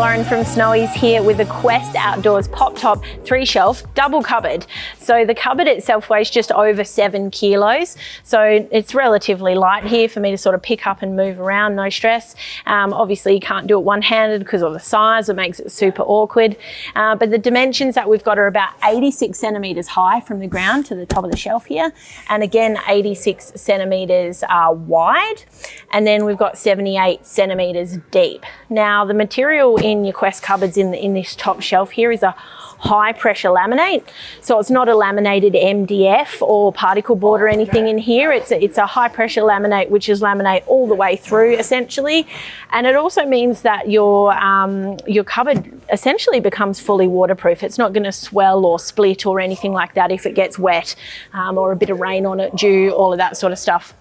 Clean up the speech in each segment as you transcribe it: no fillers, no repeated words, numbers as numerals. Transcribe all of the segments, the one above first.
Lauren from Snowy's here with the Quest Outdoors Pop Top 3-shelf double cupboard. So the cupboard itself weighs just over 7 kilos. So it's relatively light here for me to sort of pick up and move around, no stress. Obviously you can't do it one-handed because of the size, it makes it super awkward. But the dimensions that we've got are about 86 centimeters high from the ground to the top of the shelf here. And again, 86 centimeters wide. And then we've got 78 centimeters deep. Now the material in your Quest cupboards in this top shelf here is a high pressure laminate. So it's not a laminated MDF or particle board or anything in here. It's a high pressure laminate, which is laminate all the way through essentially. And it also means that your cupboard essentially becomes fully waterproof. It's not going to swell or split or anything like that if it gets wet or a bit of rain on it, dew, all of that sort of stuff.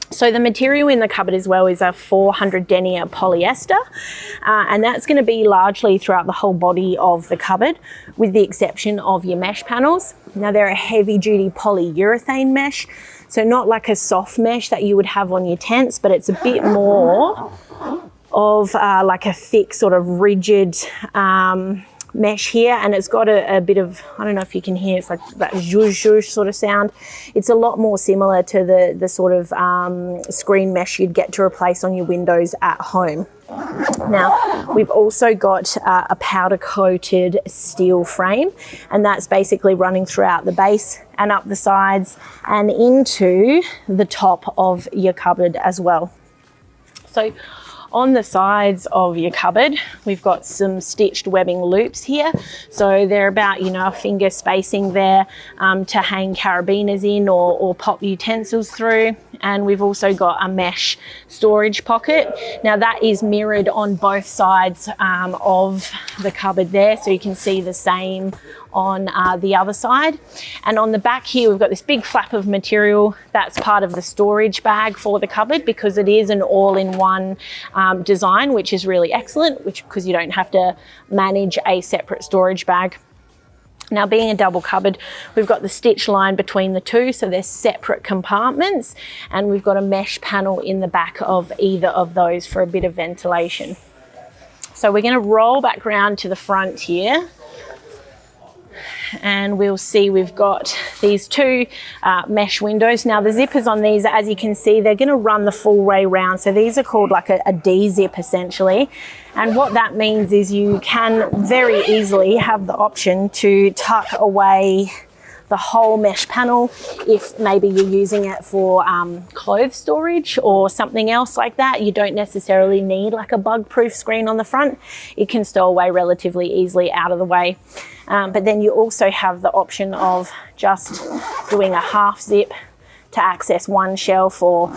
So the material in the cupboard as well is a 400 denier polyester, and that's going to be largely throughout the whole body of the cupboard, with the exception of your mesh panels. Now they're a heavy duty polyurethane mesh, so not like a soft mesh that you would have on your tents, but it's a bit more of like a thick sort of rigid mesh here, and it's got a bit of, I don't know if you can hear, it's like that zhuzh zhuzh sort of sound. It's a lot more similar to the sort of screen mesh you'd get to replace on your windows at home. Now we've also got a powder coated steel frame, and that's basically running throughout the base and up the sides and into the top of your cupboard as well. So on the sides of your cupboard, we've got some stitched webbing loops here. So they're about, a finger spacing there to hang carabiners in or pop utensils through. And we've also got a mesh storage pocket. Now that is mirrored on both sides of the cupboard there. So you can see the same on the other side. And on the back here, we've got this big flap of material that's part of the storage bag for the cupboard, because it is an all-in-one design, which is really excellent, because you don't have to manage a separate storage bag. Now, being a double cupboard, we've got the stitch line between the two, so they're separate compartments, and we've got a mesh panel in the back of either of those for a bit of ventilation. So we're going to roll back around to the front here, and we'll see we've got these two mesh windows. Now the zippers on these, as you can see, they're going to run the full way round. So these are called like a D-zip essentially. And what that means is you can very easily have the option to tuck away the whole mesh panel if maybe you're using it for clothes storage or something else like that. You don't necessarily need like a bug-proof screen on the front. It can stow away relatively easily out of the way. But then you also have the option of just doing a half zip to access one shelf, or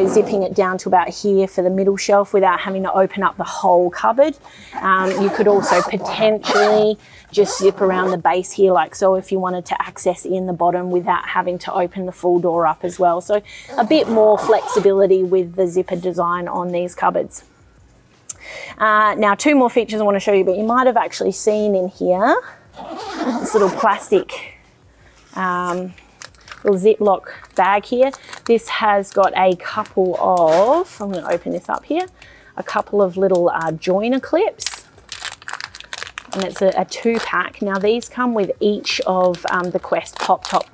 zipping it down to about here for the middle shelf without having to open up the whole cupboard. You could also potentially just zip around the base here like so if you wanted to access in the bottom without having to open the full door up as well. So a bit more flexibility with the zipper design on these cupboards. Now two more features I want to show you, but you might have actually seen in here this little plastic little Ziploc bag here. This has got a couple of, I'm going to open this up here, a couple of little joiner clips, and it's a 2-pack. Now these come with each of the Quest Pop Top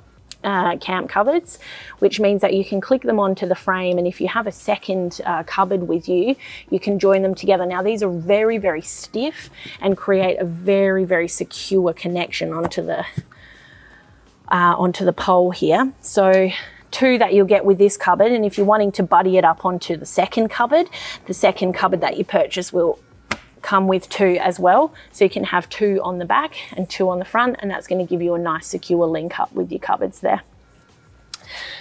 camp cupboards, which means that you can click them onto the frame, and if you have a second cupboard with you, you can join them together. Now these are very, very stiff and create a very, very secure connection onto the pole here. So 2 that you'll get with this cupboard, and if you're wanting to buddy it up onto the second cupboard that you purchase will come with 2 as well. So you can have 2 on the back and 2 on the front, and that's going to give you a nice secure link up with your cupboards there.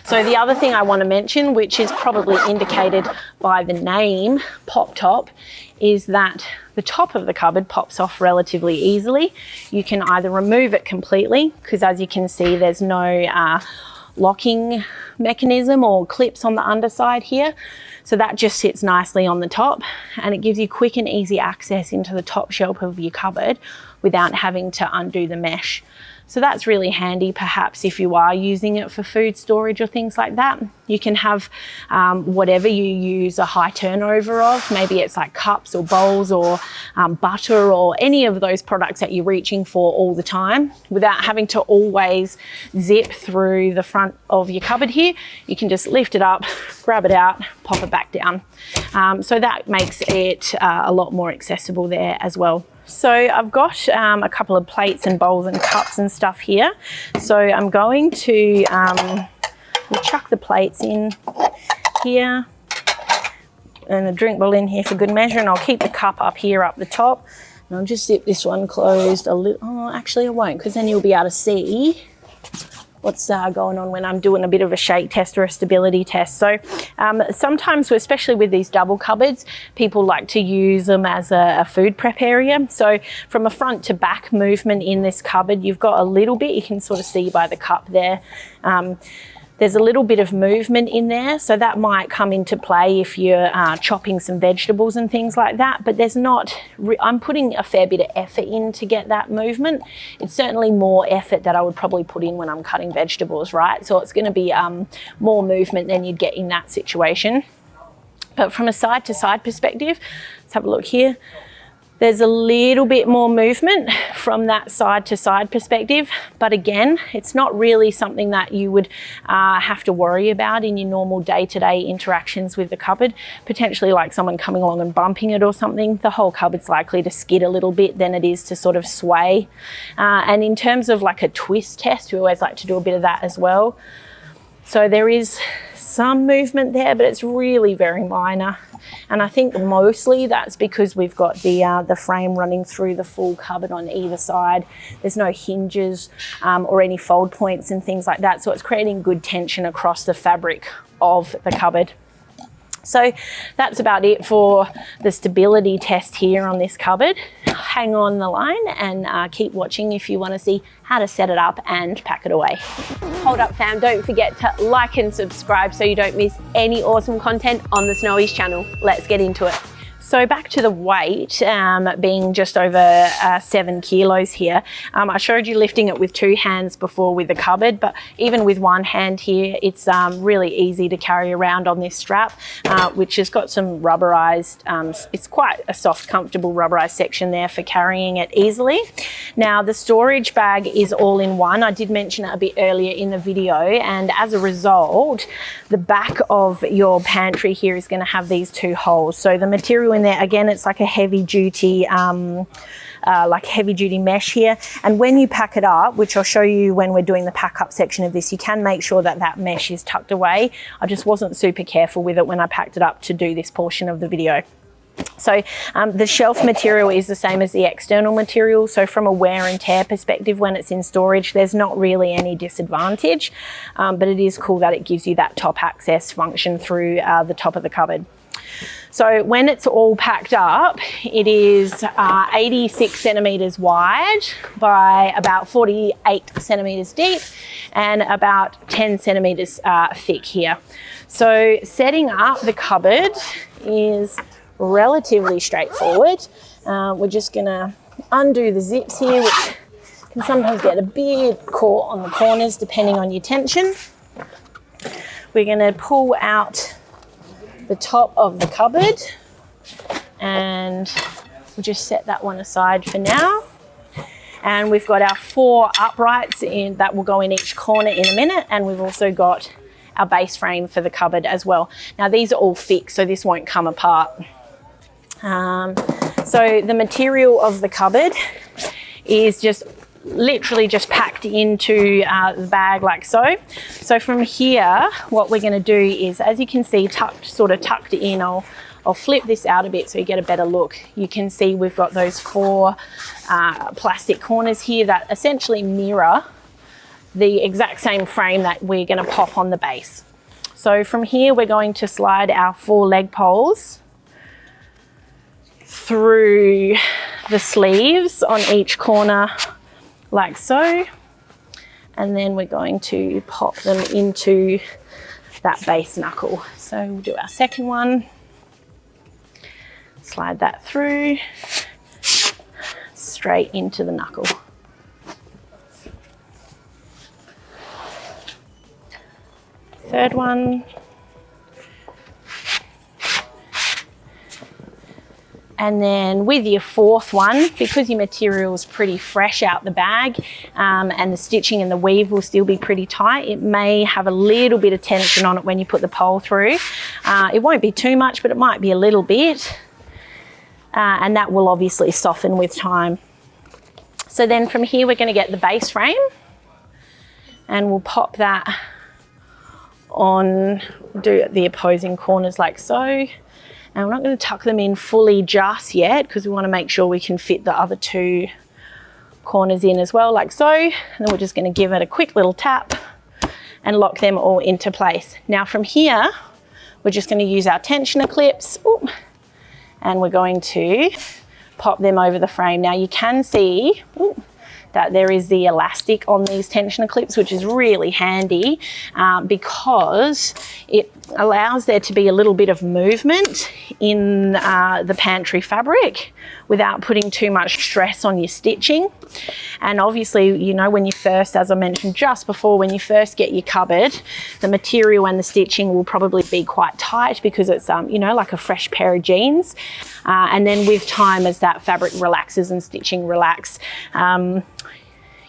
So the other thing I want to mention, which is probably indicated by the name Pop Top, is that the top of the cupboard pops off relatively easily. You can either remove it completely, because as you can see there's no locking mechanism or clips on the underside here. So that just sits nicely on the top, and it gives you quick and easy access into the top shelf of your cupboard without having to undo the mesh. So that's really handy perhaps if you are using it for food storage or things like that. You can have whatever you use a high turnover of. Maybe it's like cups or bowls or butter or any of those products that you're reaching for all the time without having to always zip through the front of your cupboard here. You can just lift it up, grab it out, pop it back down. So that makes it a lot more accessible there as well. So I've got a couple of plates and bowls and cups and stuff here. So I'm going to we'll chuck the plates in here and the drink bowl in here for good measure, and I'll keep the cup up here up the top, and I'll just zip this one closed a little. Oh, actually I won't, because then you'll be able to see what's going on when I'm doing a bit of a shake test or a stability test. So sometimes, especially with these double cupboards, people like to use them as a food prep area. So from a front to back movement in this cupboard, you've got a little bit, you can sort of see by the cup there. There's a little bit of movement in there, so that might come into play if you're chopping some vegetables and things like that, but there's not, I'm putting a fair bit of effort in to get that movement. It's certainly more effort that I would probably put in when I'm cutting vegetables, right? So it's gonna be more movement than you'd get in that situation. But from a side to side perspective, let's have a look here. There's a little bit more movement from that side to side perspective, but again, it's not really something that you would have to worry about in your normal day-to-day interactions with the cupboard. Potentially like someone coming along and bumping it or something, the whole cupboard's likely to skid a little bit than it is to sort of sway. And in terms of like a twist test, we always like to do a bit of that as well. So there is some movement there, but it's really very minor. And I think mostly that's because we've got the frame running through the full cupboard on either side. There's no hinges or any fold points and things like that. So it's creating good tension across the fabric of the cupboard. So that's about it for the stability test here on this cupboard. Hang on the line and keep watching if you want to see how to set it up and pack it away. Hold up fam, don't forget to like and subscribe so you don't miss any awesome content on the Snowies channel. Let's get into it. So back to the weight being just over 7 kilos here. I showed you lifting it with 2 hands before with the cupboard, but even with 1 hand here, it's really easy to carry around on this strap, which has got some rubberized, it's quite a soft, comfortable rubberized section there for carrying it easily. Now the storage bag is all in one. I did mention it a bit earlier in the video, and as a result, the back of your pantry here is going to have these 2 holes. So the material in there, again, it's like a heavy duty mesh here, and when you pack it up, which I'll show you when we're doing the pack up section of this, you can make sure that that mesh is tucked away. I just wasn't super careful with it when I packed it up to do this portion of the video. So the shelf material is the same as the external material. So from a wear and tear perspective, when it's in storage, there's not really any disadvantage, but it is cool that it gives you that top access function through the top of the cupboard. So when it's all packed up, it is 86 centimeters wide by about 48 centimeters deep and about 10 centimeters thick here. So setting up the cupboard is relatively straightforward. We're just gonna undo the zips here, which can sometimes get a bit caught on the corners depending on your tension. We're gonna pull out the top of the cupboard and we'll just set that one aside for now. And we've got our 4 uprights that will go in each corner in a minute, and we've also got our base frame for the cupboard as well. Now these are all fixed, so this won't come apart. So the material of the cupboard is just literally just packed into the bag like so. So from here, what we're going to do is, as you can see, sort of tucked in, I'll flip this out a bit so you get a better look. You can see we've got those 4 plastic corners here that essentially mirror the exact same frame that we're going to pop on the base. So from here, we're going to slide our 4 leg poles through the sleeves on each corner like so, and then we're going to pop them into that base knuckle. So we'll do our second one, slide that through straight into the knuckle. third one. And then with your fourth one, because your material is pretty fresh out the bag, and the stitching and the weave will still be pretty tight, it may have a little bit of tension on it when you put the pole through. It won't be too much, but it might be a little bit. And that will obviously soften with time. So then from here, we're going to get the base frame, and we'll pop that on, do the opposing corners like so. And we're not going to tuck them in fully just yet because we want to make sure we can fit the other two corners in as well, like so. And then we're just going to give it a quick little tap and lock them all into place. Now from here, we're just going to use our tensioner clips, and we're going to pop them over the frame. Now you can see that there is the elastic on these tensioner clips, which is really handy because it allows there to be a little bit of movement in the pantry fabric without putting too much stress on your stitching. And obviously, you know, when you first, as I mentioned just before, when you first get your cupboard, the material and the stitching will probably be quite tight because it's, you know, like a fresh pair of jeans. And then with time, as that fabric relaxes and stitching relax,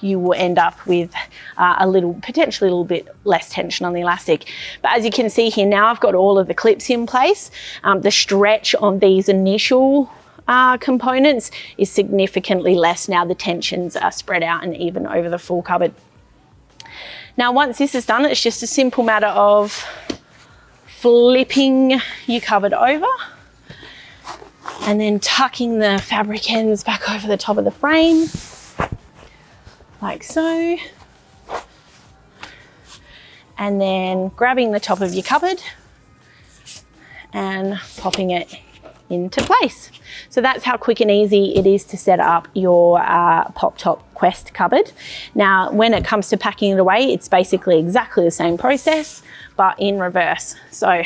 you will end up with potentially a little bit less tension on the elastic. But as you can see here, now I've got all of the clips in place. The stretch on these initial components is significantly less now the tensions are spread out and even over the full cupboard. Now once this is done, it's just a simple matter of flipping your cupboard over and then tucking the fabric ends back over the top of the frame, like so. And then grabbing the top of your cupboard and popping it into place. So that's how quick and easy it is to set up your pop top quest cupboard. Now, when it comes to packing it away, it's basically exactly the same process, but in reverse. So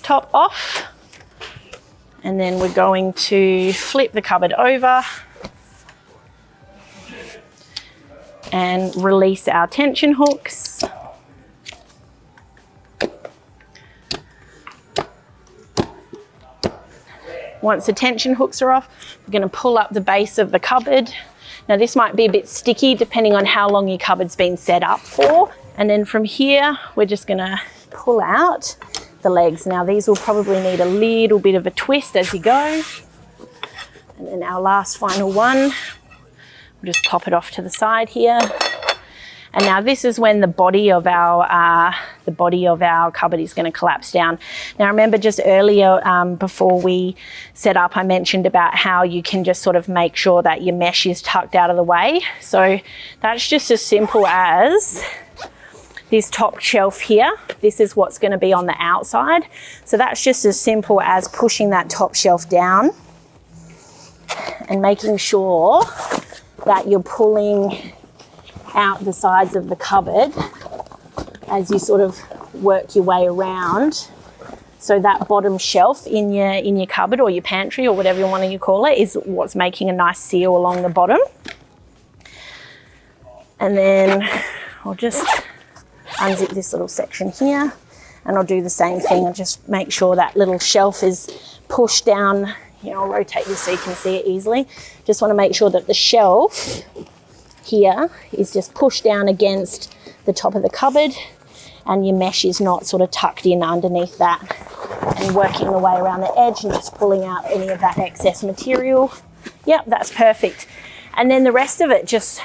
top off, and then we're going to flip the cupboard over and release our tension hooks. Once the tension hooks are off, we're going to pull up the base of the cupboard. Now this might be a bit sticky depending on how long your cupboard's been set up for. And then from here, we're just going to pull out the legs. Now these will probably need a little bit of a twist as you go. And then our last final one, we'll just pop it off to the side here. And now this is when the body of our cupboard is going to collapse down. Now remember just earlier before we set up, I mentioned about how you can just sort of make sure that your mesh is tucked out of the way. So that's just as simple as this top shelf here. This is what's going to be on the outside. So that's just as simple as pushing that top shelf down and making sure that you're pulling out the sides of the cupboard as you sort of work your way around. So that bottom shelf in your cupboard or your pantry or whatever you want to call it is what's making a nice seal along the bottom. And then I'll just unzip this little section here and I'll do the same thing. I'll just make sure that little shelf is pushed down. Here, I'll rotate this so you can see it easily. Just want to make sure that the shelf here is just pushed down against the top of the cupboard and your mesh is not sort of tucked in underneath that, and working the way around the edge and just pulling out any of that excess material. Yep, that's perfect. And then the rest of it just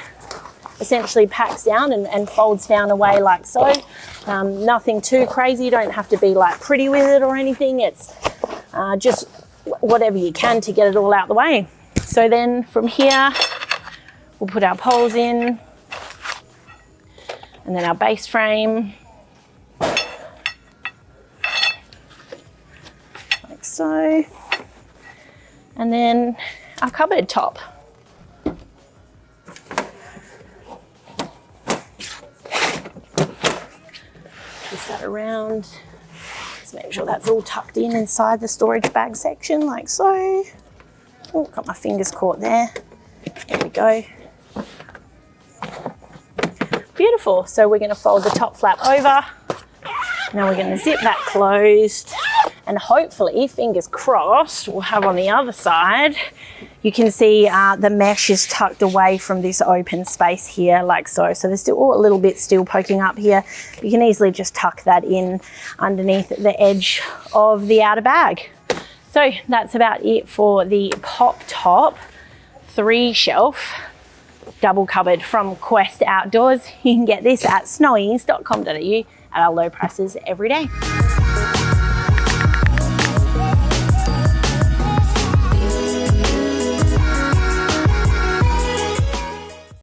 essentially packs down and folds down away like so. Nothing too crazy. You don't have to be like pretty with it or anything. It's just whatever you can to get it all out the way. So then from here, we'll put our poles in and then our base frame, like so, and then our cupboard top. Twist that around. Just make sure that's all tucked in inside the storage bag section, like so. Oh, got my fingers caught there. There we go. Beautiful. So we're going to fold the top flap over Now we're going to zip that closed, and hopefully, fingers crossed, we'll have on the other side. You can see the mesh is tucked away from this open space here, like so. So there's still a little bit still poking up here. You can easily just tuck that in underneath the edge of the outer bag. So that's about it for the pop top 3 shelf double cupboard from Quest Outdoors. You can get this at snowyings.com.au at our low prices every day.